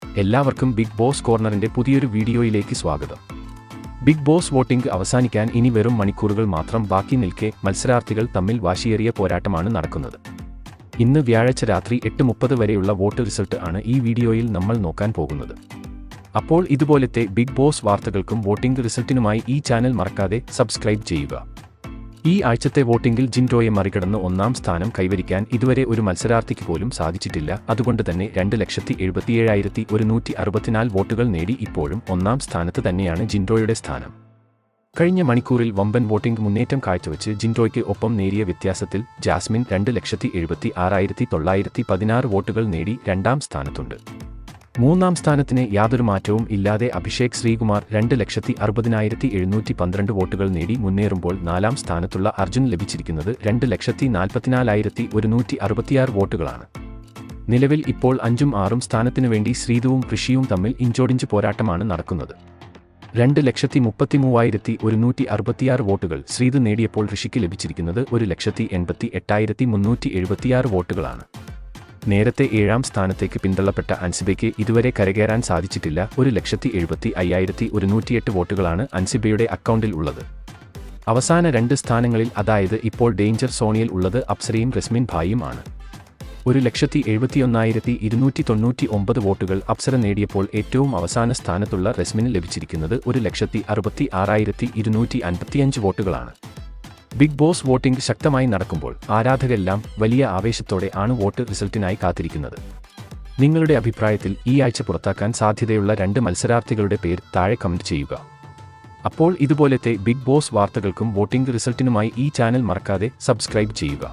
എല്ലാവർക്കും big boss കോർണറിന്റെ പുതിയൊരു വീഡിയോയിലേക്ക് സ്വാഗതം. ബിഗ് ബോസ് വോട്ടിംഗ് അവസാനിക്കാൻ ഇനി വെറും മണിക്കൂറുകൾ മാത്രം ബാക്കി നിൽക്കെ മത്സരാർത്ഥികൾ തമ്മിൽ വാശിയേറിയ പോരാട്ടമാണ് നടക്കുന്നത്. ഇന്ന് വ്യാഴാഴ്ച രാത്രി 8:30 വരെയുള്ള വോട്ട് റിസൾട്ട് ആണ് ഈ വീഡിയോയിൽ നമ്മൾ നോക്കാൻ പോകുന്നത്. അപ്പോൾ ഇതുപോലത്തെ ബിഗ് ബോസ് വാർത്തകൾക്കും വോട്ടിംഗ് റിസൾട്ടിനുമായി ഈ ചാനൽ മറക്കാതെ സബ്സ്ക്രൈബ് ചെയ്യുക. ഈ ആഴ്ചത്തെ വോട്ടിംഗിൽ ജിൻഡോയെ മറികടന്ന് ഒന്നാം സ്ഥാനം കൈവരിക്കാൻ ഇതുവരെ ഒരു മത്സരാർത്ഥിക്ക് പോലും സാധിച്ചിട്ടില്ല. അതുകൊണ്ട് തന്നെ 2,77,164 വോട്ടുകൾ നേടി ഇപ്പോഴും ഒന്നാം സ്ഥാനത്ത് തന്നെയാണ് ജിൻഡോയുടെ സ്ഥാനം. കഴിഞ്ഞ മണിക്കൂറിൽ വമ്പൻ വോട്ടിംഗ് മുന്നേറ്റം കാഴ്ചവെച്ച് ജിൻഡോയ്ക്ക് ഒപ്പം നേരിയ വ്യത്യാസത്തിൽ ജാസ്മിൻ 2,76,916 വോട്ടുകൾ നേടി രണ്ടാം സ്ഥാനത്തുണ്ട്. മൂന്നാം സ്ഥാനത്തിന് യാതൊരു മാറ്റവും ഇല്ലാതെ അഭിഷേക് ശ്രീകുമാർ 2,60,712 വോട്ടുകൾ നേടി മുന്നേറുമ്പോൾ നാലാം സ്ഥാനത്തുള്ള അർജുൻ ലഭിച്ചിരിക്കുന്നത് 2,44,166 വോട്ടുകളാണ്. നിലവിൽ ഇപ്പോൾ 5ഉം 6ഉം സ്ഥാനത്തിനു വേണ്ടി ശ്രീതുവും ഋഷിയും തമ്മിൽ ഇഞ്ചോടിഞ്ച് പോരാട്ടമാണ് നടക്കുന്നത്. 2,33,166 വോട്ടുകൾ ശ്രീതു നേടിയപ്പോൾ ഋഷിക്ക് ലഭിച്ചിരിക്കുന്നത് 1,88,376 വോട്ടുകളാണ്. നേരത്തെ 7ാം സ്ഥാനത്തേക്ക് പിന്തള്ളപ്പെട്ട അൻസിബയ്ക്ക് ഇതുവരെ കരകയറാൻ സാധിച്ചിട്ടില്ല. 1,75,108 വോട്ടുകളാണ് അൻസിബയുടെ അക്കൗണ്ടിൽ ഉള്ളത്. അവസാന 2 സ്ഥാനങ്ങളിൽ, അതായത് ഇപ്പോൾ ഡേഞ്ചർ സോണിയിൽ ഉള്ളത് അപ്സരയും റസ്മിൻ ഭായിയും ആണ്. 1,71,299 വോട്ടുകൾ അപ്സര നേടിയപ്പോൾ ഏറ്റവും അവസാന സ്ഥാനത്തുള്ള റസ്മിന് ലഭിച്ചിരിക്കുന്നത് 1,66,255 വോട്ടുകളാണ്. ബിഗ് ബോസ് വോട്ടിംഗ് ശക്തമായി നടക്കുമ്പോൾ ആരാധകരെല്ലാം വലിയ ആവേശത്തോടെ ആണ് വോട്ട് റിസൾട്ടിനായി കാത്തിരിക്കുന്നത്. നിങ്ങളുടെ അഭിപ്രായത്തിൽ ഈ ആഴ്ച പുറത്താക്കാൻ സാധ്യതയുള്ള 2 മത്സരാർത്ഥികളുടെ പേര് താഴെ കമന്റ് ചെയ്യുക. അപ്പോൾ ഇതുപോലത്തെ ബിഗ് ബോസ് വാർത്തകൾക്കും വോട്ടിംഗ് റിസൾട്ടിനുമായി ഈ ചാനൽ മറക്കാതെ സബ്സ്ക്രൈബ് ചെയ്യുക.